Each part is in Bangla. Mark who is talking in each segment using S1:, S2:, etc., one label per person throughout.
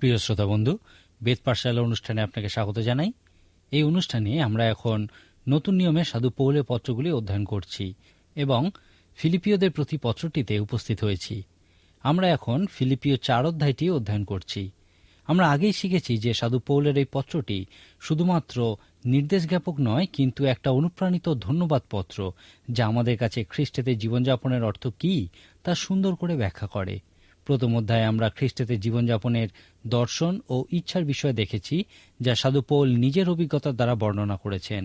S1: প্রিয় শ্রোতা বন্ধু, বেদ পাঠশালা অনুষ্ঠানে আপনাকে স্বাগত জানাই। এই অনুষ্ঠানে আমরা এখন নতুন নিয়মে সাধু পৌলের পত্রগুলি অধ্যয়ন করছি এবং ফিলিপিয়দের প্রতি পত্রটিতে উপস্থিত হয়েছি। আমরা এখন ফিলিপিয় 4 অধ্যায়টি অধ্যয়ন করছি। আমরা আগেই শিখেছি যে সাধু পৌলের এই পত্রটি শুধুমাত্র নির্দেশ জ্ঞাপক নয়, কিন্তু একটা অনুপ্রাণিত ধন্যবাদ পত্র, যা আমাদের কাছে খ্রিস্টেতে জীবনযাপনের অর্থ কী তা সুন্দর করে ব্যাখ্যা করে। প্রথম অধ্যায়ে আমরা খ্রিস্টেতে জীবনযাপনের দর্শন ও ইচ্ছার বিষয় দেখেছি, যা সাধু পৌল নিজের অভিজ্ঞতার দ্বারা বর্ণনা করেছেন।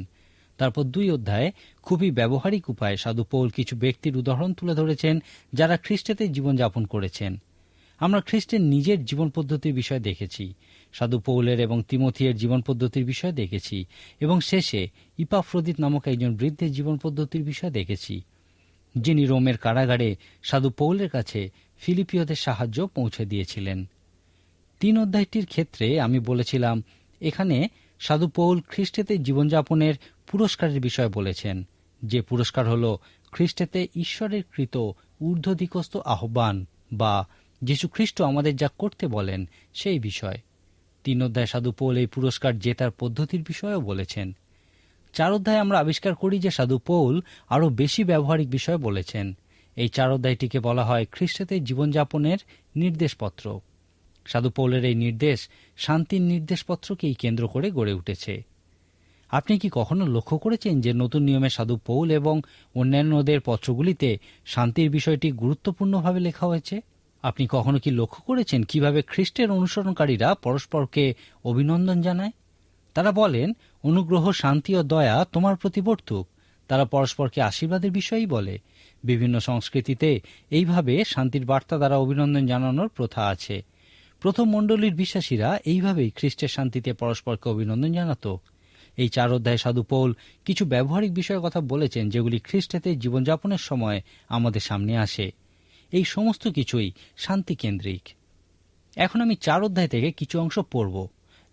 S1: তারপর 2 অধ্যায়ে খুবই ব্যবহারিক উপায়ে সাধু পৌল কিছু ব্যক্তির উদাহরণ তুলে ধরেছেন, যারা খ্রিস্টেতে জীবনযাপন করেছেন। আমরা খ্রিস্টের নিজের জীবন পদ্ধতির বিষয় দেখেছি, সাধু পৌলের এবং তিমোথিয়ের জীবন পদ্ধতির বিষয় দেখেছি এবং শেষে ইপাফ্রোদিত নামক একজন বৃদ্ধের জীবন পদ্ধতির বিষয় দেখেছি, যিনি রোমের কারাগারে সাধু পৌলের কাছে ফিলিপিয়দের সাহায্য পৌঁছে দিয়েছিলেন। 3 অধ্যায়টির ক্ষেত্রে আমি বলেছিলাম, এখানে সাধু পৌল খ্রিস্টেতে জীবনযাপনের পুরস্কারের বিষয় বলেছেন, যে পুরস্কার হল খ্রিস্টেতে ঈশ্বরের কৃত ঊর্ধ্বদিকস্থ আহ্বান, বা যীশু খ্রিস্ট আমাদের যা করতে বলেন সেই বিষয়। 3 অধ্যায় সাধু পৌল এই পুরস্কার জেতার পদ্ধতির বিষয়েও বলেছেন। 4 অধ্যায়ে আমরা আবিষ্কার করি যে সাধু পৌল আরও বেশি ব্যবহারিক বিষয় বলেছেন। এই 4 অধ্যায়টিকে বলা হয় খ্রিস্টেতে জীবনযাপনের নির্দেশপত্র। সাধু পৌলের এই নির্দেশ শান্তির নির্দেশপত্রকেই কেন্দ্র করে গড়ে উঠেছে। আপনি কি কখনো লক্ষ্য করেছেন যে নতুন নিয়মে সাধু পৌল এবং অন্যান্যদের পত্রগুলিতে শান্তির বিষয়টি গুরুত্বপূর্ণভাবে লেখা হয়েছে? আপনি কখনো কি লক্ষ্য করেছেন কিভাবে খ্রিস্টের অনুসরণকারীরা পরস্পরকে অভিনন্দন জানায়? তারা বলেন, অনুগ্রহ, শান্তি ও দয়া তোমার প্রতি বর্তুক। তারা পরস্পরকে আশীর্বাদের বিষয়ই বলে। বিভিন্ন সংস্কৃতিতে এইভাবে শান্তির বার্তা দ্বারা অভিনন্দন জানানোর প্রথা আছে। প্রথম মণ্ডলীর বিশ্বাসীরা এইভাবেই খ্রিস্টের শান্তিতে পরস্পরকে অভিনন্দন জানাত। এই 4 অধ্যায়ে সাধু পৌল কিছু ব্যবহারিক বিষয়ের কথা বলেছেন, যেগুলি খ্রিস্টেতে জীবনযাপনের সময় আমাদের সামনে আসে। এই সমস্ত কিছুই শান্তি কেন্দ্রিক। এখন আমি 4 অধ্যায় থেকে কিছু অংশ পড়ব।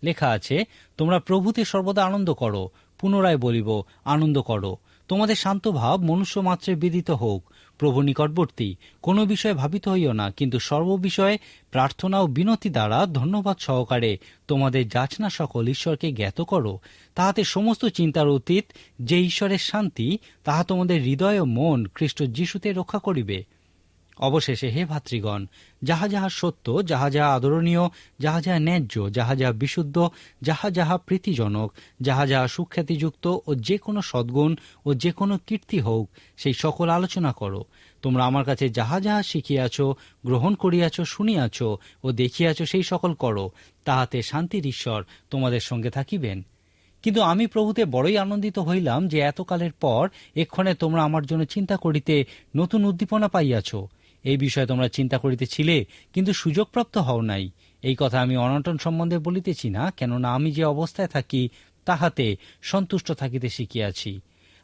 S1: লেখা আছে, তোমরা প্রভুতে সর্বদা আনন্দ করো। পুনরায় বলিব, আনন্দ করো। তোমাদের শান্ত ভাব মনুষ্য মাত্রে বিদিত হোক। প্রভু নিকটবর্তী। কোনো বিষয়ে ভাবিত হইও না, কিন্তু সর্ববিষয়ে প্রার্থনা ও বিনতি দ্বারা ধন্যবাদ সহকারে তোমাদের যাচনা সকল ঈশ্বরকে জ্ঞাত করো। তাহাতে সমস্ত চিন্তার অতীত যে ঈশ্বরের শান্তি, তাহা তোমাদের হৃদয় ও মন খ্রিস্ট যিশুতে রক্ষা করিবে। অবশেষে হে ভাতৃগণ, যাহা যাহা সত্য, যাহা যাহা আদরণীয়, যাহা যাহা ন্যায্য, যাহা যাহা বিশুদ্ধ, যাহা যাহা প্রীতিজনক, যাহা যাহা সুখ্যাতিযুক্ত ও যে কোনো সদ্গুণ ও যে কোনো কীর্তি হোক, সেই সকল আলোচনা করো। তোমরা আমার কাছে যাহা যাহা শিখিয়াছ, গ্রহণ করিয়াছ, শুনিয়াছ ও দেখিয়াছ, সেই সকল করো। তাহাতে শান্তির ঈশ্বর তোমাদের সঙ্গে থাকিবেন। কিন্তু আমি প্রভুতে বড়ই আনন্দিত হইলাম যে এতকালের পর এক্ষণে তোমরা আমার জন্য চিন্তা করিতে নতুন উদ্দীপনা পাইয়াছ। এই বিষয়ে তোমরা চিন্তা করিতেছিলে, কিন্তু সুযোগপ্রাপ্ত হও নাই। এই কথা আমি অনটন সম্বন্ধে বলিতেছি না, কেননা আমি যে অবস্থায় থাকি তাহাতে সন্তুষ্ট থাকিতে শিখিয়াছি।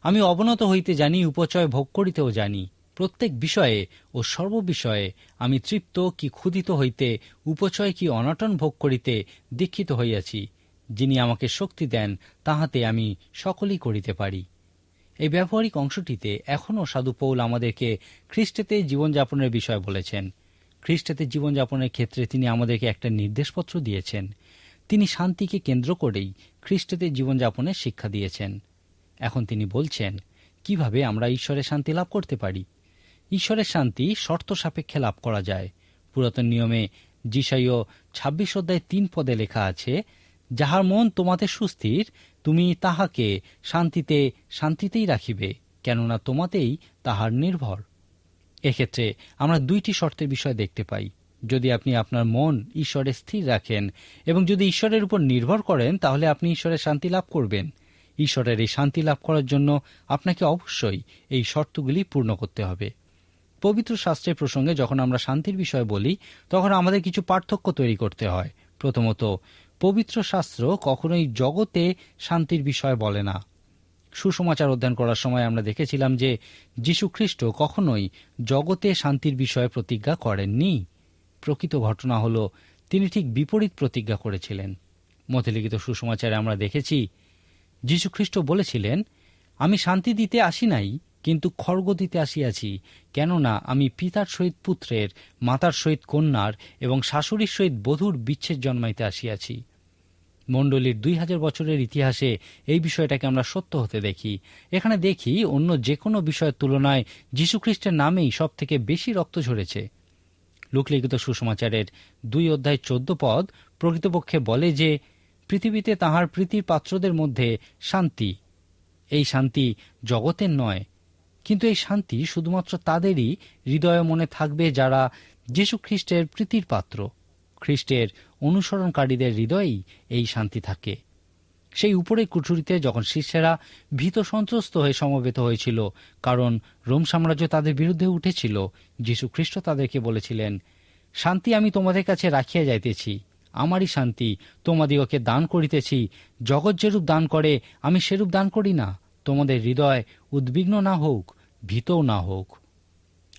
S1: আমি অবনত হইতে জানি, উপচয় ভোগ করিতেও জানি। প্রত্যেক বিষয়ে ও সর্ববিষয়ে আমি তৃপ্ত কি ক্ষুধিত হইতে, উপচয় কি অনটন ভোগ করিতে দীক্ষিত হইয়াছি। যিনি আমাকে শক্তি দেন, তাহাতে আমি সকলই করিতে পারি। এই ব্যবহারিক অংশটিতে এখনও সাধু পৌল আমাদেরকে খ্রিস্টেতে জীবনযাপনের বিষয় বলেছেন। খ্রিস্টেতে জীবনযাপনের ক্ষেত্রে তিনি আমাদেরকে একটা নির্দেশপত্র দিয়েছেন। তিনি শান্তিকে কেন্দ্র করেই খ্রিস্টেতে জীবনযাপনের শিক্ষা দিয়েছেন। এখন তিনি বলছেন কিভাবে আমরা ঈশ্বরের শান্তি লাভ করতে পারি। ঈশ্বরের শান্তি শর্ত সাপেক্ষে লাভ করা যায়। পুরাতন নিয়মে যিশাইয় 26 অধ্যায় 3 পদে লেখা আছে, যাহার মন তোমাদের সুস্থির, তুমি তাহাকে শান্তিতেই রাখিবে, কেননা তোমাতেই তাহার নির্ভর। এক্ষেত্রে আমরা 2টি শর্তের বিষয় দেখতে পাই। যদি আপনি আপনার মন ঈশ্বরে স্থির রাখেন এবং যদি ঈশ্বরের উপর নির্ভর করেন, তাহলে আপনি ঈশ্বরের শান্তি লাভ করবেন। ঈশ্বরের এই শান্তি লাভ করার জন্য আপনাকে অবশ্যই এই শর্তগুলি পূর্ণ করতে হবে। পবিত্র শাস্ত্রের প্রসঙ্গে যখন আমরা শান্তির বিষয় বলি, তখন আমাদের কিছু পার্থক্য তৈরি করতে হয়। প্রথমত, পবিত্র শাস্ত্র কখনোই জগতে শান্তির বিষয় বলে না। সুসমাচার অধ্যয়ন করার সময় আমরা দেখেছিলাম যে যীশু খ্রিস্ট কখনোই জগতে শান্তির বিষয়ে প্রতিজ্ঞা করেননি। প্রকৃত ঘটনা হল তিনি ঠিক বিপরীত প্রতিজ্ঞা করেছিলেন। মথলিখিত সুসমাচারে আমরা দেখেছি যীশু খ্রিস্ট বলেছিলেন, আমি শান্তি দিতে আসি নাই, কিন্তু খড়গতিতে আসিয়াছি, কেননা আমি পিতার সহিত পুত্রের, মাতার সহিত কন্যার এবং শাশুড়ির সহিত বধূর বিচ্ছেদ জন্মাইতে আসিয়াছি। মণ্ডলীর 2000 বছরের ইতিহাসে এই বিষয়টাকে আমরা সত্য হতে দেখি। এখানে দেখি অন্য যে কোনো বিষয়ের তুলনায় যীশুখ্রিস্টের নামেই সব থেকে বেশি রক্ত ঝরেছে। লোকলিখিত সুসমাচারের 2:14 প্রকৃতপক্ষে বলে যে পৃথিবীতে তাহার প্রীতির পাত্রদের মধ্যে শান্তি। এই শান্তি জগতের নয়, কিন্তু এই শান্তি শুধুমাত্র তাদেরই হৃদয়ে মনে থাকবে যারা যীশুখ্রিস্টের প্রীতির পাত্র। খ্রিস্টের অনুসরণকারীদের হৃদয়েই এই শান্তি থাকে। সেই উপরের কুঠুরিতে যখন শিষ্যেরা ভীত সন্ত্রস্ত হয়ে সমবেত হয়েছিল, কারণ রোম সাম্রাজ্য তাদের বিরুদ্ধে উঠেছিল, যীশুখ্রিস্ট তাদেরকে বলেছিলেন, শান্তি আমি তোমাদের কাছে রাখিয়া যাইতেছি, আমারই শান্তি তোমাদিগকে দান করিতেছি। জগৎ যেরূপ দান করে আমি সেরূপ দান করি না। তোমাদের হৃদয় উদ্বিগ্ন না হোক, ভীতও না হোক।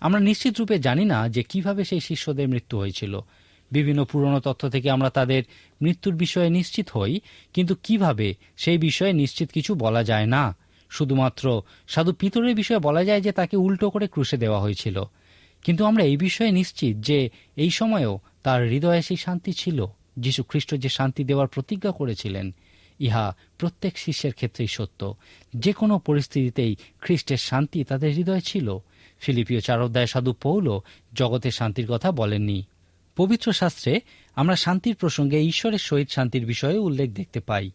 S1: আমরা নিশ্চিত রূপে জানি না যে কিভাবে সেই শিষ্যদের মৃত্যু হয়েছিল। বিভিন্ন পুরনো তথ্য থেকে আমরা তাদের মৃত্যুর বিষয়ে নিশ্চিত হই, কিন্তু কিভাবে সেই বিষয়ে নিশ্চিত কিছু বলা যায় না। শুধুমাত্র সাধু পিতরের বিষয়ে বলা যায় যে তাকে উল্টো করে ক্রুশে দেওয়া হয়েছিল। কিন্তু আমরা এই বিষয়ে নিশ্চিত যে এই সময়েও তার হৃদয়ে সেই শান্তি ছিল। যীশুখ্রিস্ট যে শান্তি দেওয়ার প্রতিজ্ঞা করেছিলেন, ইহা প্রত্যেক শিষ্যের ক্ষেত্রেই সত্য। যে কোনো পরিস্থিতিতেই খ্রিস্টের শান্তি তাদের হৃদয়ে ছিল। ফিলিপিও 4 সাধু পৌলও জগতের শান্তির কথা বলেননি। পবিত্র শাস্ত্রে আমরা শান্তির প্রসঙ্গে ঈশ্বরের সহিত শান্তির বিষয়ে উল্লেখ দেখতে পাই।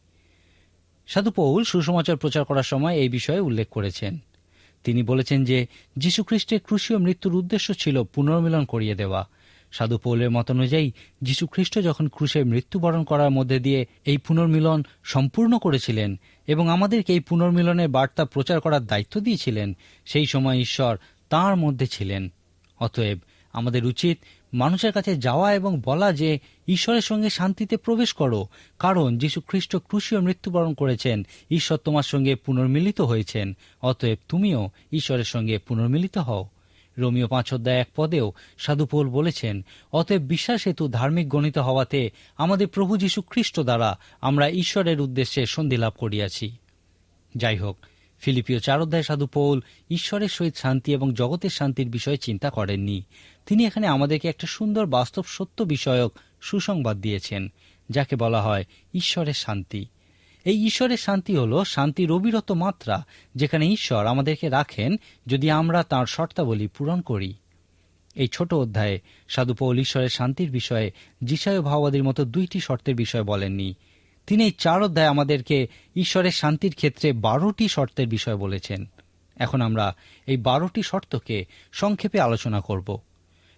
S1: সাধু পৌল সুসমাচার প্রচার করার সময় এই বিষয়ে উল্লেখ করেছেন। তিনি বলেছেন যে যীশুখ্রিস্টের ক্রুশীয় মৃত্যুর উদ্দেশ্য ছিল পুনর্মিলন করিয়ে দেওয়া। সাধু পৌলের মত অনুযায়ী যীশুখ্রিস্ট যখন ক্রুশে মৃত্যুবরণ করার মধ্যে দিয়ে এই পুনর্মিলন সম্পূর্ণ করেছিলেন এবং আমাদেরকে এই পুনর্মিলনের বার্তা প্রচার করার দায়িত্ব দিয়েছিলেন, সেই সময় ঈশ্বর তাঁর মধ্যে ছিলেন। অতএব আমাদের উচিত মানুষের কাছে যাওয়া এবং বলা যে ঈশ্বরের সঙ্গে শান্তিতে প্রবেশ করো, কারণ যীশুখ্রিস্ট ক্রুশীয় মৃত্যুবরণ করেছেন, ঈশ্বর তোমার সঙ্গে পুনর্মিলিত হয়েছেন। অতএব তুমিও ঈশ্বরের সঙ্গে পুনর্মিলিত হও। রোমীয় 5:1 সাধু পৌল বলেছেন, অতএব বিশ্বাস হেতু ধার্মিক গণিত হওয়াতে আমাদের প্রভু যীশুখ্রিস্ট দ্বারা আমরা ঈশ্বরের উদ্দেশ্যে সন্ধি লাভ করিয়াছি। যাই হোক, ফিলিপিও 4 সাধু পৌল ঈশ্বরের সহিত শান্তি এবং জগতের শান্তির বিষয়ে চিন্তা করেননি। তিনি এখানে আমাদেরকে একটা সুন্দর বাস্তব সত্য বিষয়ক সুসংবাদ দিয়েছেন, যাকে বলা হয় ঈশ্বরের শান্তি। এই ঈশ্বরের শান্তি হল শান্তির অবিরত মাত্রা, যেখানে ঈশ্বর আমাদেরকে রাখেন যদি আমরা তাঁর শর্তাবলী পূরণ করি। এই ছোট অধ্যায়ে সাধু পৌল ঈশ্বরের শান্তির বিষয়ে যিশায় ভাওবাদীর মতো 2টি শর্তের বিষয়ে বলেননি। তিনি এই 4 অধ্যায়ে আমাদেরকে ঈশ্বরের শান্তির ক্ষেত্রে 12টি শর্তের বিষয় বলেছেন। এখন আমরা এই 12টি শর্তকে সংক্ষেপে আলোচনা করব।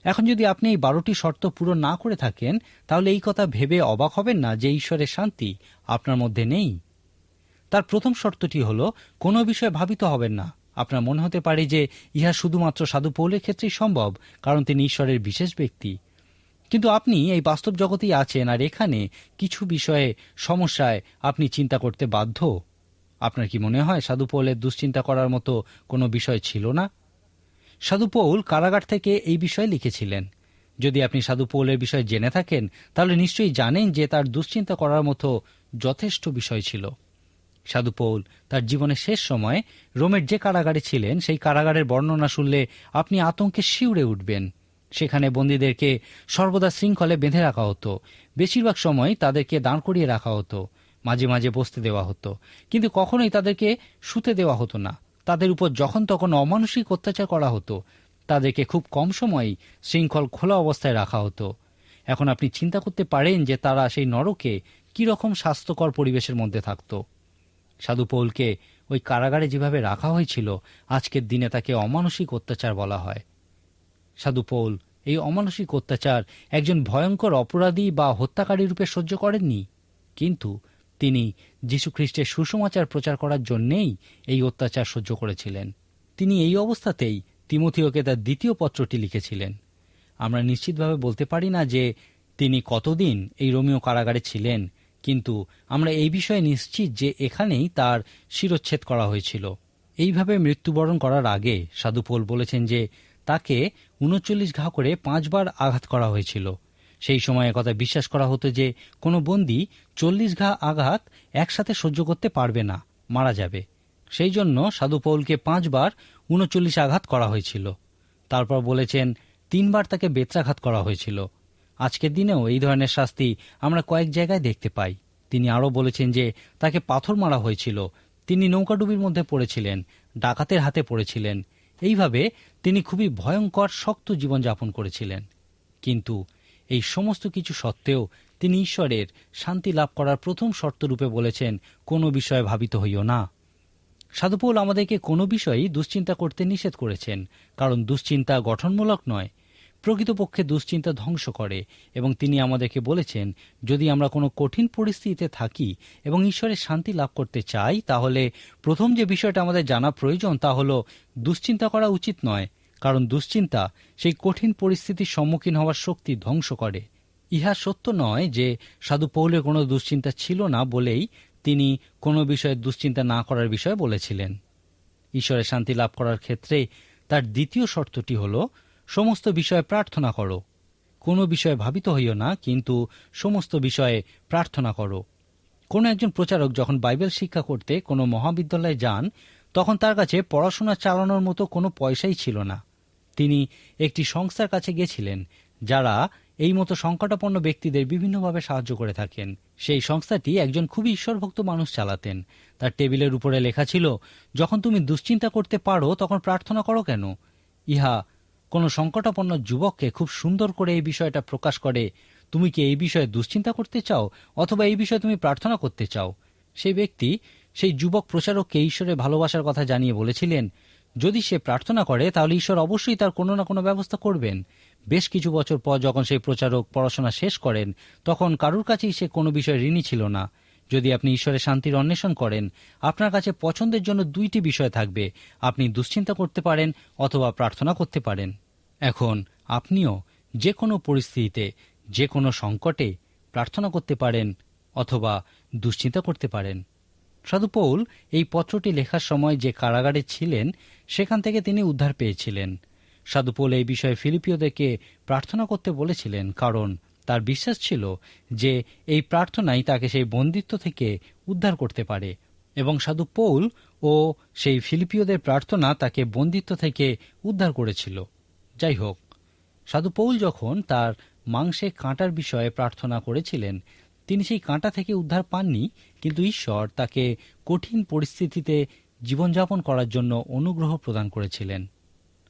S1: এখন যদি আপনি এই 12টি শর্ত পূরণ না করে থাকেন, তাহলে এই কথা ভেবে অবাক হবেন না যে ঈশ্বরের শান্তি আপনার মধ্যে নেই। তার প্রথম শর্তটি হল, কোনো বিষয়ে ভাবিত হবেন না। আপনার মনে হতে পারে যে ইহা শুধুমাত্র সাধু পৌলের ক্ষেত্রেই সম্ভব, কারণ তিনি ঈশ্বরের বিশেষ ব্যক্তি। কিন্তু আপনি এই বাস্তব জগতেই আছেন, আর এখানে কিছু বিষয়ে সমস্যায় আপনি চিন্তা করতে বাধ্য। আপনার কি মনে হয় সাধু পৌলের দুশ্চিন্তা করার মতো কোনো বিষয় ছিল না? সাধু পৌল কারাগার থেকে এই বিষয়ে লিখেছিলেন। যদি আপনি সাধু পৌলের বিষয়ে জেনে থাকেন, তাহলে নিশ্চয়ই জানেন যে তার দুশ্চিন্তা করার মতো যথেষ্ট বিষয় ছিল। সাধু পৌল তার জীবনের শেষ সময়ে রোমের যে কারাগারে ছিলেন, সেই কারাগারের বর্ণনা শুনলে আপনি আতঙ্কে শিউরে উঠবেন। সেখানে বন্দীদেরকে সর্বদা শৃঙ্খলে বেঁধে রাখা হতো। বেশিরভাগ সময় তাদেরকে দাঁড় করিয়ে রাখা হতো, মাঝে মাঝে বসতে দেওয়া হতো, কিন্তু কখনোই তাদেরকে শুতে দেওয়া হতো না। তাদের উপর যখন তখন অমানুষিক অত্যাচার করা হতো। তাদেরকে খুব কম সময়ই শৃঙ্খল খোলা অবস্থায় রাখা হতো। এখন আপনি চিন্তা করতে পারেন যে তারা সেই নরকে কীরকম স্বাস্থ্যকর পরিবেশের মধ্যে থাকত। সাধু পৌলকে ওই কারাগারে যেভাবে রাখা হয়েছিল, আজকের দিনে তাকে অমানুষিক অত্যাচার বলা হয়। সাধু পৌল এই অমানুষিক অত্যাচার একজন ভয়ঙ্কর অপরাধী বা হত্যাকারী রূপে সহ্য করেননি, কিন্তু তিনি যীশুখ্রিস্টের সুসমাচার প্রচার করার জন্যেই এই অত্যাচার সহ্য করেছিলেন। তিনি এই অবস্থাতেই তিমথিওকে তার 2য় পত্রটি লিখেছিলেন। আমরা নিশ্চিতভাবে বলতে পারি না যে তিনি কতদিন এই রোমীয় কারাগারে ছিলেন, কিন্তু আমরা এই বিষয়ে নিশ্চিত যে এখানেই তার শিরচ্ছেদ করা হয়েছিল। এইভাবে মৃত্যুবরণ করার আগে সাধু পৌল বলেছেন যে তাকে 39 ঘা করে 5 বার আঘাত করা হয়েছিল। সেই সময় একথা বিশ্বাস করা হতো যে কোনো বন্দী 40 ঘা আঘাত একসাথে সহ্য করতে পারবে না, মারা যাবে। সেই জন্য সাধু পৌলকে 5 বার 39 আঘাত করা হয়েছিল। তারপর বলেছেন 3 বার তাকে বেত্রাঘাত করা হয়েছিল। আজকের দিনেও এই ধরনের শাস্তি আমরা কয়েক জায়গায় দেখতে পাই। তিনি আরও বলেছেন যে তাকে পাথর মারা হয়েছিল, তিনি নৌকাডুবির মধ্যে পড়েছিলেন, ডাকাতের হাতে পড়েছিলেন। এইভাবে তিনি খুবই ভয়ঙ্কর শক্ত জীবনযাপন করেছিলেন। কিন্তু এই সমস্ত কিছু সত্ত্বেও তিনি ঈশ্বরের শান্তি লাভ করার প্রথম শর্তরূপে বলেছেন, কোনো বিষয়ে ভাবিত হইও না। সাধু পৌল আমাদেরকে কোনো বিষয়েই দুশ্চিন্তা করতে নিষেধ করেছেন, কারণ দুশ্চিন্তা গঠনমূলক নয়, প্রকৃতপক্ষে দুশ্চিন্তা ধ্বংস করে। এবং তিনি আমাদেরকে বলেছেন, যদি আমরা কোনো কঠিন পরিস্থিতিতে থাকি এবং ঈশ্বরের শান্তি লাভ করতে চাই, তাহলে প্রথম যে বিষয়টা আমাদের জানা প্রয়োজন তা হলো দুশ্চিন্তা করা উচিত নয়, কারণ দুশ্চিন্তা সেই কঠিন পরিস্থিতির সম্মুখীন হওয়ার শক্তি ধ্বংস করে। ইহা সত্য নয় যে সাধু পৌলের কোনো দুশ্চিন্তা ছিল না বলেই তিনি কোনো বিষয়ে দুশ্চিন্তা না করার বিষয়ে বলেছিলেন। ঈশ্বরের শান্তি লাভ করার ক্ষেত্রে তার দ্বিতীয় শর্তটি হল, সমস্ত বিষয়ে প্রার্থনা করো। কোনো বিষয়ে ভাবিত হইও না, কিন্তু সমস্ত বিষয়ে প্রার্থনা করো। কোনো একজন প্রচারক যখন বাইবেল শিক্ষা করতে কোনো মহাবিদ্যালয়ে যান, তখন তার কাছে পড়াশোনা চালানোর মতো কোনো পয়সাই ছিল না। তিনি একটি সংস্থার কাছে গেছিলেন, যারা এই মতো সংকটাপন্ন ব্যক্তিদের বিভিন্নভাবে সাহায্য করে থাকেন। সেই সংস্থাটি একজন খুবই ঈশ্বরভক্ত মানুষ চালাতেন। তার টেবিলের উপরে লেখা ছিল, যখন তুমি দুশ্চিন্তা করতে পারো তখন প্রার্থনা করো কেন। ইহা কোনো সংকটাপন্ন যুবককে খুব সুন্দর করে এই বিষয়টা প্রকাশ করে। তুমি কি এই বিষয়ে দুশ্চিন্তা করতে চাও, অথবা এই বিষয়ে তুমি প্রার্থনা করতে চাও? সেই ব্যক্তি সেই যুবক প্রচারককে ঈশ্বরের ভালোবাসার কথা জানিয়ে বলেছিলেন, যদি সে প্রার্থনা করে তাহলে ঈশ্বর অবশ্যই তার কোনো না কোনো ব্যবস্থা করবেন। বেশ কিছু বছর পর যখন সেই প্রচারক পড়াশোনা শেষ করেন, তখন কারুর কাছেই সে কোনো বিষয়ে ঋণী ছিল না। যদি আপনি ঈশ্বরের শান্তির অন্বেষণ করেন, আপনার কাছে পছন্দের জন্য 2টি বিষয় থাকবে, আপনি দুশ্চিন্তা করতে পারেন অথবা প্রার্থনা করতে পারেন। এখন আপনিও যে কোনো পরিস্থিতিতে, যে কোনো সংকটে প্রার্থনা করতে পারেন অথবা দুশ্চিন্তা করতে পারেন। সাধু পৌল এই পত্রটি লেখার সময় যে কারাগারে ছিলেন, সেখান থেকে তিনি উদ্ধার পেয়েছিলেন। সাধু পৌল এই বিষয়ে ফিলিপিওদেরকে প্রার্থনা করতে বলেছিলেন, কারণ তার বিশ্বাস ছিল যে এই প্রার্থনাই তাকে সেই বন্দিত্ব থেকে উদ্ধার করতে পারে। এবং সাধু পৌল ও সেই ফিলিপিওদের প্রার্থনা তাকে বন্দিত্ব থেকে উদ্ধার করেছিল। যাই হোক, সাধু পৌল যখন তার মাংসে কাঁটার বিষয়ে প্রার্থনা করেছিলেন, তিনি সেই কাঁটা থেকে উদ্ধার পাননি, কিন্তু ঈশ্বর তাকে কঠিন পরিস্থিতিতে জীবনযাপন করার জন্য অনুগ্রহ প্রদান করেছিলেন।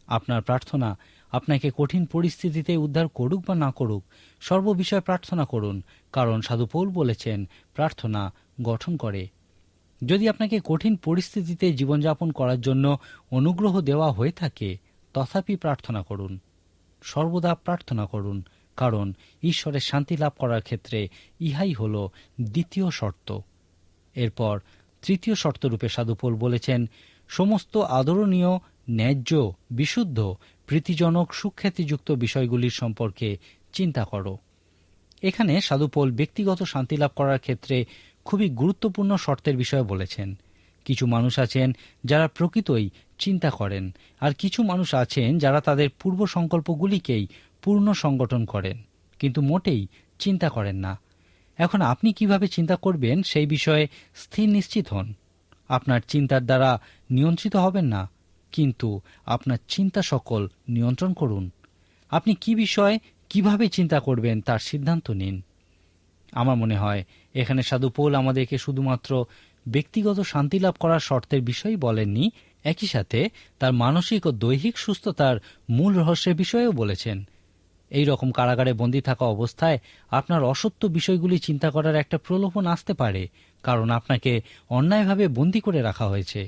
S1: আপনার প্রার্থনা আপনাকে কঠিন পরিস্থিতিতে উদ্ধার করুক বা না করুক, সর্ববিষয়ে প্রার্থনা করুন, কারণ সাধু পৌল বলেছেন, প্রার্থনা গঠন করে। যদি আপনাকে কঠিন পরিস্থিতিতে জীবনযাপন করার জন্য অনুগ্রহ দেওয়া হয়ে থাকে, তথাপি প্রার্থনা করুন, সর্বদা প্রার্থনা করুন, কারণ ঈশ্বরের শান্তি লাভ করার ক্ষেত্রে ইহাই হল দ্বিতীয় শর্ত। এরপর তৃতীয় শর্তরূপে সাধু পৌল বলেছেন, সমস্ত আদরণীয়, ন্যায্য, বিশুদ্ধ, প্রীতিজনক, সুখ্যাতিযুক্ত বিষয়গুলির সম্পর্কে চিন্তা করো। এখানে সাধু পৌল ব্যক্তিগত শান্তি লাভ করার ক্ষেত্রে খুবই গুরুত্বপূর্ণ শর্তের বিষয়ে বলেছেন। কিছু মানুষ আছেন যারা প্রকৃতই চিন্তা করেন, আর কিছু মানুষ আছেন যারা তাদের পূর্ব সংকল্পগুলিকেই পূর্ণ সংগঠন করেন, কিন্তু মোটেই চিন্তা করেন না। এখন আপনি কিভাবে চিন্তা করবেন সেই বিষয়ে স্থির নিশ্চিত হন। আপনার চিন্তার দ্বারা নিয়ন্ত্রিত হবেন না, কিন্তু আপনার চিন্তা সকল নিয়ন্ত্রণ করুন। আপনি কি বিষয়ে কিভাবে চিন্তা করবেন তার সিদ্ধান্ত নিন। আমার মনে হয় এখানে সাধু পৌল আমাদেরকে শুধুমাত্র ব্যক্তিগত শান্তি লাভ করার শর্তের বিষয়ই বলেননি, একই সাথে তার মানসিক ও দৈহিক সুস্থতার মূল রহস্যের বিষয়েও বলেছেন। এই রকম কারাগারে বন্দী থাকা অবস্থায় আপনার অসত্য বিষয়গুলি চিন্তা করার একটা প্রলোভন আসতে পারে, কারণ আপনাকে অন্যায়ভাবে বন্দী করে রাখা হয়েছে।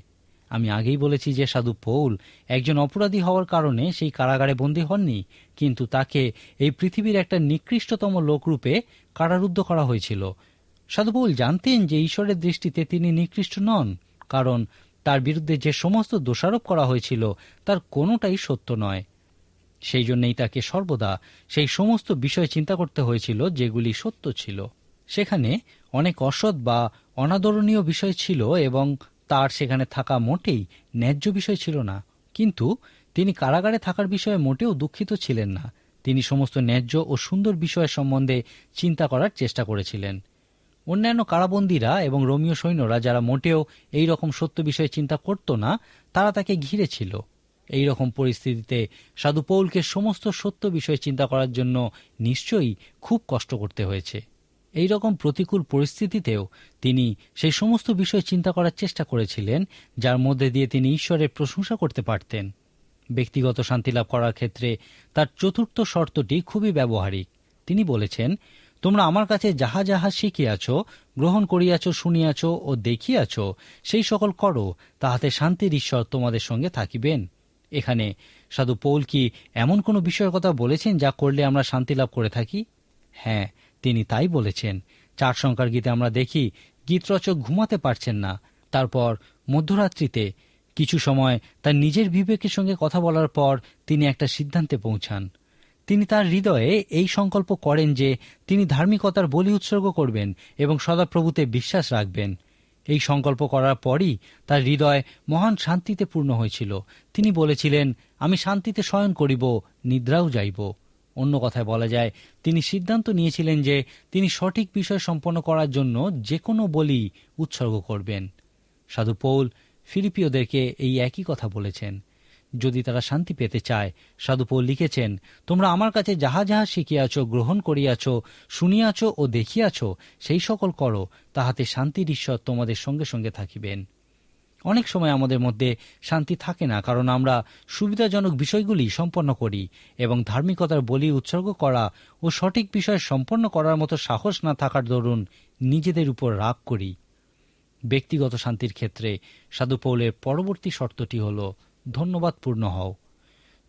S1: আমি আগেই বলেছি যে সাধু পৌল একজন অপরাধী হওয়ার কারণে সেই কারাগারে বন্দী হননি, কিন্তু তাকে এই পৃথিবীর একটা নিকৃষ্টতম লোকরূপে কারারুদ্ধ করা হয়েছিল। সাধু পৌল জানতেন যে ঈশ্বরের দৃষ্টিতে তিনি নিকৃষ্ট নন, কারণ তার বিরুদ্ধে যে সমস্ত দোষারোপ করা হয়েছিল তার কোনোটাই সত্য নয়। সেই জন্যই তাকে সর্বদা সেই সমস্ত বিষয় চিন্তা করতে হয়েছিল যেগুলি সত্য ছিল। সেখানে অনেক অসৎ বা অনাদরণীয় বিষয় ছিল এবং তার সেখানে থাকা মোটেই ন্যায্য বিষয় ছিল না, কিন্তু তিনি কারাগারে থাকার বিষয়ে মোটেও দুঃখিত ছিলেন না। তিনি সমস্ত ন্যায্য ও সুন্দর বিষয়ের সম্বন্ধে চিন্তা করার চেষ্টা করেছিলেন। অন্যান্য কারাবন্দীরা এবং রোমীয় সৈন্যরা যারা মোটেও এই রকম সত্য বিষয়ে চিন্তা করত না, তারা তাকে ঘিরে ছিল। এই রকম পরিস্থিতিতে সাধু পৌলকে সমস্ত সত্য বিষয়ে চিন্তা করার জন্য নিশ্চয়ই খুব কষ্ট করতে হয়েছে। এই রকম প্রতিকূল পরিস্থিতিতেও তিনি সেই সমস্ত বিষয়ে চিন্তা করার চেষ্টা করেছিলেন, যার মধ্যে দিয়ে তিনি ঈশ্বরের প্রশংসা করতে পারতেন। ব্যক্তিগত শান্তি লাভ করার ক্ষেত্রে তার চতুর্থ শর্তটি খুবই ব্যবহারিক। তিনি বলেছেন, তোমরা আমার কাছে যাহা যাহা শিখিয়াছ, গ্রহণ করিয়াছ, শুনিয়াছ ও দেখিয়াছ, সেই সকল করো, তাহাতে শান্তির ঈশ্বর তোমাদের সঙ্গে থাকিবেন। এখানে সাধু পৌল কি এমন কোনো বিষয়ের কথা বলেছেন যা করলে আমরা শান্তি লাভ করে থাকি? হ্যাঁ, তিনি তাই বলেছেন। 4 সংখ্যার গীতে আমরা দেখি, গীতরচক ঘুমাতে পারছেন না। তারপর মধ্যরাত্রিতে কিছু সময় তার নিজের বিবেকের সঙ্গে কথা বলার পর তিনি একটা সিদ্ধান্তে পৌঁছান। তিনি তার হৃদয়ে এই সংকল্প করেন যে তিনি ধার্মিকতার বলি উৎসর্গ করবেন এবং সদাপ্রভুতে বিশ্বাস রাখবেন। এই সংকল্প করার পরই তার হৃদয় মহান শান্তিতে পূর্ণ হয়েছিল। তিনি বলেছিলেন, আমি শান্তিতে শয়ন করিব, নিদ্রাও যাইব। অন্য কথায় বলা যায়, তিনি সিদ্ধান্ত নিয়েছিলেন যে তিনি সঠিক বিষয় সম্পন্ন করার জন্য যে কোনো বলি উৎসর্গ করবেন। সাধু পৌল ফিলিপিওদেরকে এই একই কথা বলেছেন। যদি তারা শান্তি পেতে চায়, সাধু পৌল লিখেছেন, তোমরা আমার কাছে যাহা যাহা শিখিয়াছ, গ্রহণ করিয়াছ, শুনিয়াছ ও দেখিয়াছ, সেই সকল করো, তাহাতে শান্তির ঈশ্বর তোমাদের সঙ্গে সঙ্গে থাকিবেন। অনেক সময় আমাদের মধ্যে শান্তি থাকে না, কারণ আমরা সুবিধাজনক বিষয়গুলি সম্পন্ন করি এবং ধার্মিকতার বলি উৎসর্গ করা ও সঠিক বিষয় সম্পন্ন করার মতো সাহস না থাকার দরুন নিজেদের উপর রাগ করি। ব্যক্তিগত শান্তির ক্ষেত্রে সাধু পৌলের পরবর্তী শর্তটি হল, ধন্যবাদপূর্ণ হও।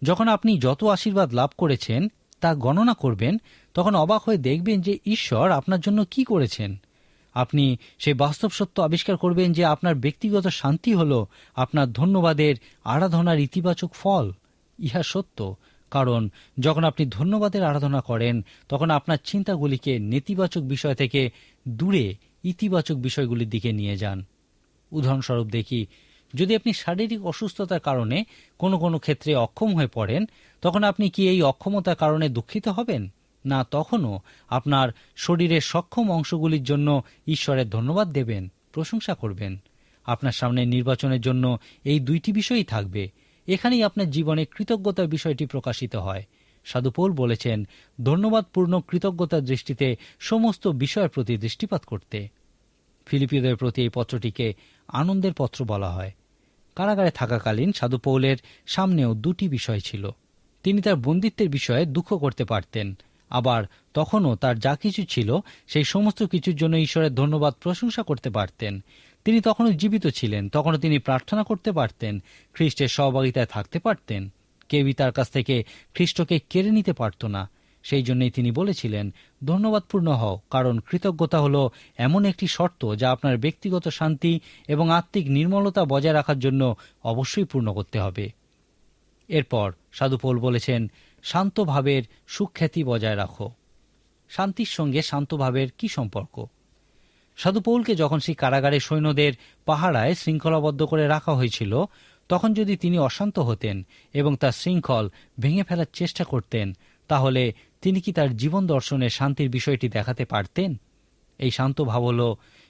S1: যখন আপনি যত আশীর্বাদ লাভ করেছেন তা গণনা করবেন, তখন অবাক হয়ে দেখবেন যে ঈশ্বর আপনার জন্য কি করেছেন। আপনি সেই বাস্তব সত্য আবিষ্কার করবেন যে আপনার ব্যক্তিগত শান্তি হল আপনার ধন্যবাদের আরাধনার ইতিবাচক ফল। ইহা সত্য, কারণ যখন আপনি ধন্যবাদের আরাধনা করেন, তখন আপনার চিন্তাগুলিকে নেতিবাচক বিষয় থেকে দূরে ইতিবাচক বিষয়গুলির দিকে নিয়ে যান। উদাহরণস্বরূপ দেখি, যদি আপনি শারীরিক অসুস্থতার কারণে কোনো কোনো ক্ষেত্রে অক্ষম হয়ে পড়েন, তখন আপনি কি এই অক্ষমতার কারণে দুঃখিত হবেন? না, তখনও আপনার শরীরের সক্ষম অংশগুলির জন্য ঈশ্বরের ধন্যবাদ দেবেন, প্রশংসা করবেন। আপনার সামনে নির্বাচনের জন্য এই দুইটি বিষয়ই থাকবে। এখানেই আপনার জীবনে কৃতজ্ঞতার বিষয়টি প্রকাশিত হয়। সাধু পৌল বলেছেন, ধন্যবাদপূর্ণ কৃতজ্ঞতার দৃষ্টিতে সমস্ত বিষয়ের প্রতি দৃষ্টিপাত করতে। ফিলিপিওদের প্রতি এই পত্রটিকে আনন্দের পত্র বলা হয়। কারাগারে থাকাকালীন সাধু পৌলের সামনেও দুটি বিষয় ছিল। তিনি তার বন্দিত্বের বিষয়ে দুঃখ করতে পারতেন, আবার তখনও তার যা কিছু ছিল সেই সমস্ত কিছুর জন্য ঈশ্বরের ধন্যবাদ প্রশংসা করতে পারতেন। তিনি তখনও জীবিত ছিলেন, তখনও তিনি প্রার্থনা করতে পারতেন, খ্রিস্টের সহভাগিতায় থাকতে পারতেন। কেউই তার কাছ থেকে খ্রিস্টকে কেড়ে নিতে পারত না। সেই জন্যই তিনি বলেছিলেন, ধন্যবাদপূর্ণ হও, কারণ কৃতজ্ঞতা হল এমন একটি শর্ত যা আপনার ব্যক্তিগত শান্তি এবং আত্মিক নির্মলতা বজায় রাখার জন্য অবশ্যই পূর্ণ করতে হবে। এরপর সাধু পৌল বলেছেন, শান্ত ভাবের সুখ্যাতি বজায় রাখো। শান্তির সঙ্গে শান্ত ভাবের কি সম্পর্ক? সাধু পৌলকে যখন সেই কারাগারে সৈন্যদের পাহারায় শৃঙ্খলাবদ্ধ করে রাখা হয়েছিল, তখন যদি তিনি অশান্ত হতেন এবং তার শৃঙ্খল ভেঙে ফেলার চেষ্টা করতেন, তাহলে তিনি কি তার জীবন দর্শনের শান্তির বিষয়টি দেখাতে পারতেন? এই শান্ত ভাব হল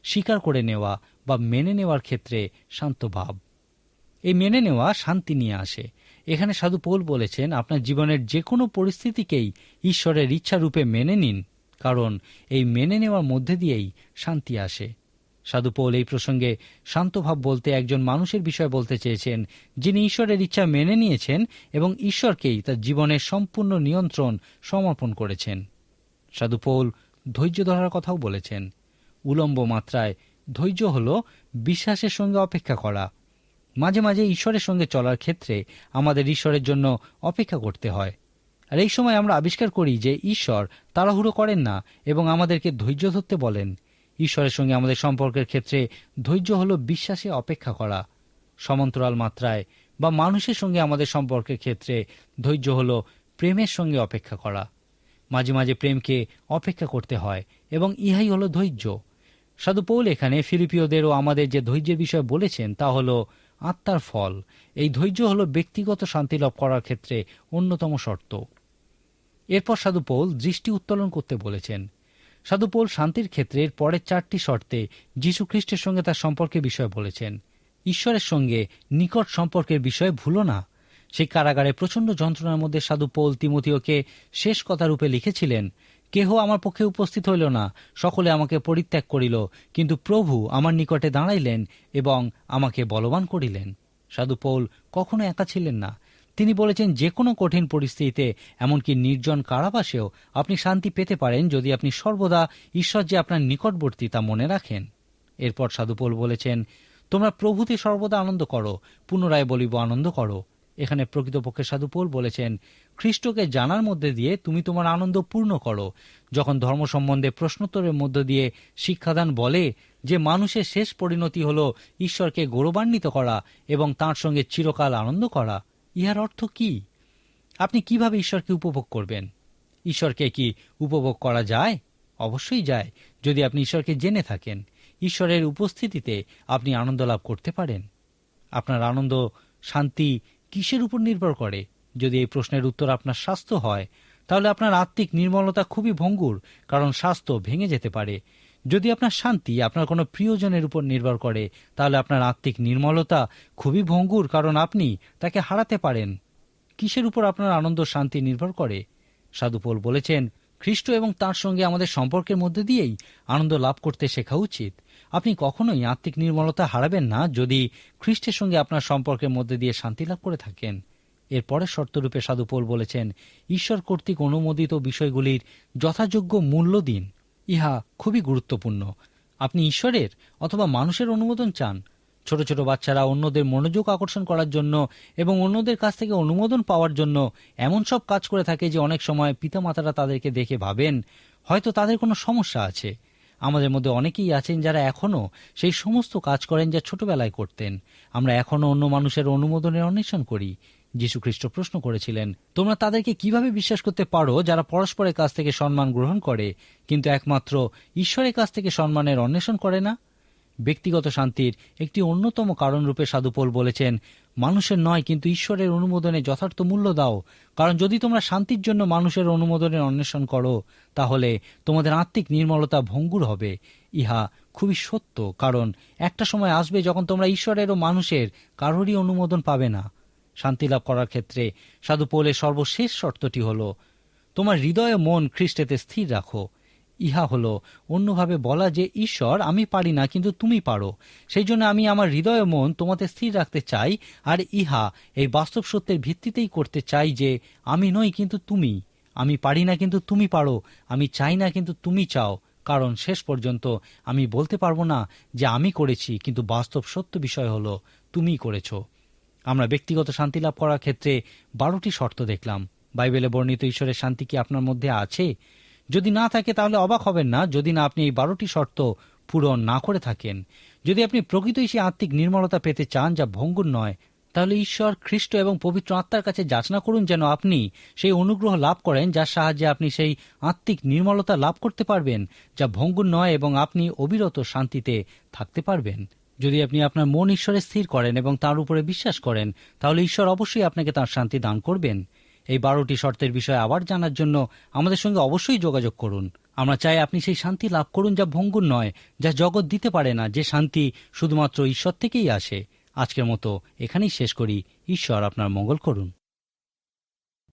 S1: স্বীকার করে নেওয়া বা মেনে নেওয়ার ক্ষেত্রে শান্ত ভাব। এই মেনে নেওয়া শান্তি নিয়ে আসে। এখানে সাধু পৌল বলেছেন, আপনার জীবনের যে কোনো পরিস্থিতিকেই ঈশ্বরের ইচ্ছা রূপে মেনে নিন, কারণ এই মেনে নেওয়ার মধ্যে দিয়েই শান্তি আসে। সাধু পৌল এই প্রসঙ্গে শান্তভাব বলতে একজন মানুষের বিষয় বলতে চেয়েছেন, যিনি ঈশ্বরের ইচ্ছা মেনে নিয়েছেন এবং ঈশ্বরকেই তার জীবনের সম্পূর্ণ নিয়ন্ত্রণ সমর্পণ করেছেন। সাধু পৌল ধৈর্য ধরার কথাও বলেছেন। উলম্ব মাত্রায় ধৈর্য হল বিশ্বাসের সঙ্গে অপেক্ষা করা। মাঝে মাঝে ঈশ্বরের সঙ্গে চলার ক্ষেত্রে আমাদের ঈশ্বরের জন্য অপেক্ষা করতে হয়। আর এই সময় আমরা আবিষ্কার করি যে ঈশ্বর তাড়াহুড়ো করেন না এবং আমাদেরকে ধৈর্য ধরতে বলেন। ঈশ্বরের সঙ্গে আমাদের সম্পর্কের ক্ষেত্রে ধৈর্য হল বিশ্বাসে অপেক্ষা করা। সমান্তরাল মাত্রায় বা মানুষের সঙ্গে আমাদের সম্পর্কের ক্ষেত্রে ধৈর্য হল প্রেমের সঙ্গে অপেক্ষা করা। মাঝে মাঝে প্রেমকে অপেক্ষা করতে হয় এবং ইহাই হল ধৈর্য। সাধু পৌল এখানে ফিলিপিওদেরও আমাদের যে ধৈর্যের বিষয় বলেছেন তা হল আত্মার ফল। এই ধৈর্য হল ব্যক্তিগত শান্তি লাভ করার ক্ষেত্রে অন্যতম শর্ত। এরপর সাধু পৌল দৃষ্টি উত্তোলন করতে বলেছেন। সাধু পৌল শান্তির ক্ষেত্রের পরের 4টি শর্তে যীশু খ্রিস্টের সঙ্গে তার সম্পর্কের বিষয়ে বলেছেন। ঈশ্বরের সঙ্গে নিকট সম্পর্কের বিষয়ে ভুলো না। সেই কারাগারে প্রচণ্ড যন্ত্রণার মধ্যে সাধু পৌল তিমথিওকে শেষ কথা রূপে লিখেছিলেন, কেহ আমার পক্ষে উপস্থিত হইল না, সকলে আমাকে পরিত্যাগ করিল, কিন্তু প্রভু আমার নিকটে দাঁড়াইলেন এবং আমাকে বলবান করিলেন। সাধু পৌল কখনো একা ছিলেন না। তিনি বলেছেন, যে কোনো কঠিন পরিস্থিতিতে, এমনকি নির্জন কারাবাসেও আপনি শান্তি পেতে পারেন যদি আপনি সর্বদা ঈশ্বর যে আপনার নিকটবর্তী তা মনে রাখেন। এরপর সাধু পৌল বলেছেন, তোমরা প্রভুতে সর্বদা আনন্দ করো, পুনরায় বলিব আনন্দ করো। এখানে প্রকৃতপক্ষে সাধু পৌল বলেছেন, খ্রিস্টকে জানার মধ্যে দিয়ে তুমি তোমার আনন্দ পূর্ণ করো। যখন ধর্ম সম্বন্ধে প্রশ্নোত্তরের মধ্য দিয়ে শিক্ষাদান বলে যে মানুষের শেষ পরিণতি হল ঈশ্বরকে গৌরবান্বিত করা এবং তাঁর সঙ্গে চিরকাল আনন্দ করা, ইহার অর্থ কি? আপনি কিভাবে ঈশ্বরকে উপভোগ করবেন? ঈশ্বরকে কি উপভোগ করা যায়? অবশ্যই যায়, যদি আপনি ঈশ্বরকে জেনে থাকেন। ঈশ্বরের উপস্থিতিতে আপনি আনন্দ লাভ করতে পারেন। আপনার আনন্দ, শান্তি কিসের উপর নির্ভর করে? যদি এই প্রশ্নের উত্তর আপনার স্বাস্থ্য হয়, তাহলে আপনার আত্মিক নির্মলতা খুবই ভঙ্গুর, কারণ স্বাস্থ্য ভেঙে যেতে পারে। যদি আপনার শান্তি আপনার কোনো প্রিয়জনের উপর নির্ভর করে, তাহলে আপনার আত্মিক নির্মলতা খুবই ভঙ্গুর, কারণ আপনি তাকে হারাতে পারেন। কিসের উপর আপনার আনন্দ, শান্তি নির্ভর করে? সাধু পৌল বলেছেন, খ্রিস্ট এবং তাঁর সঙ্গে আমাদের সম্পর্কের মধ্যে দিয়েই আনন্দ লাভ করতে শেখা উচিত। আপনি কখনোই আত্মিক নির্মলতা হারাবেন না যদি খ্রিস্টের সঙ্গে আপনার সম্পর্কের মধ্যে দিয়ে শান্তি লাভ করে থাকেন। এর পরের শর্তরূপে সাধু পৌল বলেছেন, ঈশ্বর কর্তৃক অনুমোদিত বিষয়গুলির যথাযোগ্য মূল্য দিন। ইহা খুবই গুরুত্বপূর্ণ। আপনি ঈশ্বরের অথবা মানুষের অনুমোদন চান? ছোট ছোট বাচ্চারা অন্যদের মনোযোগ আকর্ষণ করার জন্য এবং অন্যদের কাছ থেকে অনুমোদন পাওয়ার জন্য এমন সব কাজ করে থাকে যে অনেক সময় পিতামাতারা তাদেরকে দেখে ভাবেন হয়তো তাদের কোনো সমস্যা আছে। আমাদের মধ্যে অনেকেই আছেন যারা এখনও সেই সমস্ত কাজ করেন যা ছোটবেলায় করতেন। আমরা এখনও অন্য মানুষের অনুমোদনের অন্বেষণ করি। যীশু খ্রিস্ট প্রশ্ন করেছিলেন, তোমরা তাদেরকে কিভাবে বিশ্বাস করতে পারো যারা পরস্পরের কাছ থেকে সম্মান গ্রহণ করে কিন্তু একমাত্র ঈশ্বরের কাছ থেকে সম্মানের অন্বেষণ করে না? ব্যক্তিগত শান্তির একটি অন্যতম কারণরূপে সাধু পৌল বলেছেন, মানুষের নয় কিন্তু ঈশ্বরের অনুমোদনে যথার্থ মূল্য দাও, কারণ যদি তোমরা শান্তির জন্য মানুষের অনুমোদনের অন্বেষণ করো, তাহলে তোমাদের আত্মিক নির্মলতা ভঙ্গুর হবে। ইহা খুবই সত্য, কারণ একটা সময় আসবে যখন তোমরা ঈশ্বরের ও মানুষের কারোরই অনুমোদন পাবে না। শান্তি লাভ করার ক্ষেত্রে সাধু পৌলের সর্বশেষ শর্তটি হল, তোমার হৃদয় মন খ্রিস্টেতে স্থির রাখো। ইহা হলো অন্যভাবে বলা যে ঈশ্বর, আমি পারি না কিন্তু তুমি পারো, সেই জন্য আমি আমার হৃদয় মন তোমাতে স্থির রাখতে চাই। আর ইহা এই বাস্তব সত্যের ভিত্তিতেই করতে চাই যে আমি নই কিন্তু তুমি, আমি পারি না কিন্তু তুমি পারো, আমি চাই না কিন্তু তুমি চাও, কারণ শেষ পর্যন্ত আমি বলতে পারবো না যে আমি করেছি, কিন্তু বাস্তব সত্য বিষয় হলো তুমিই করেছ। আমরা ব্যক্তিগত শান্তি লাভ করার ক্ষেত্রে 12টি শর্ত দেখলাম। বাইবেলে বর্ণিত ঈশ্বরের শান্তি কি আপনার মধ্যে আছে? যদি না থাকে তাহলে অবাক হবেন না যদি না আপনি এই 12টি শর্ত পূরণ না করে থাকেন। যদি আপনি প্রকৃতই সেই আত্মিক নির্মলতা পেতে চান যা ভঙ্গুর নয়, তাহলে ঈশ্বর, খ্রিস্ট এবং পবিত্র আত্মার কাছে যাচনা করুন যেন আপনি সেই অনুগ্রহ লাভ করেন যার সাহায্যে আপনি সেই আত্মিক নির্মলতা লাভ করতে পারবেন যা ভঙ্গুর নয়, এবং আপনি অবিরত শান্তিতে থাকতে পারবেন। যদি আপনি আপনার মন ঈশ্বরে স্থির করেন এবং তার উপরে বিশ্বাস করেন, তাহলে ঈশ্বর অবশ্যই আপনাকে তার শান্তি দান করবেন। এই 12টি শর্তের বিষয়ে আবার জানার জন্য আমাদের সঙ্গে অবশ্যই যোগাযোগ করুন। আমরা চাই আপনি সেই শান্তি লাভ করুন যা ভঙ্গুর নয়, যা জগৎ দিতে পারে না, যে শান্তি শুধুমাত্র ঈশ্বর থেকেই আসে। আজকের মতো এখানেই শেষ করি। ঈশ্বর আপনার মঙ্গল করুন।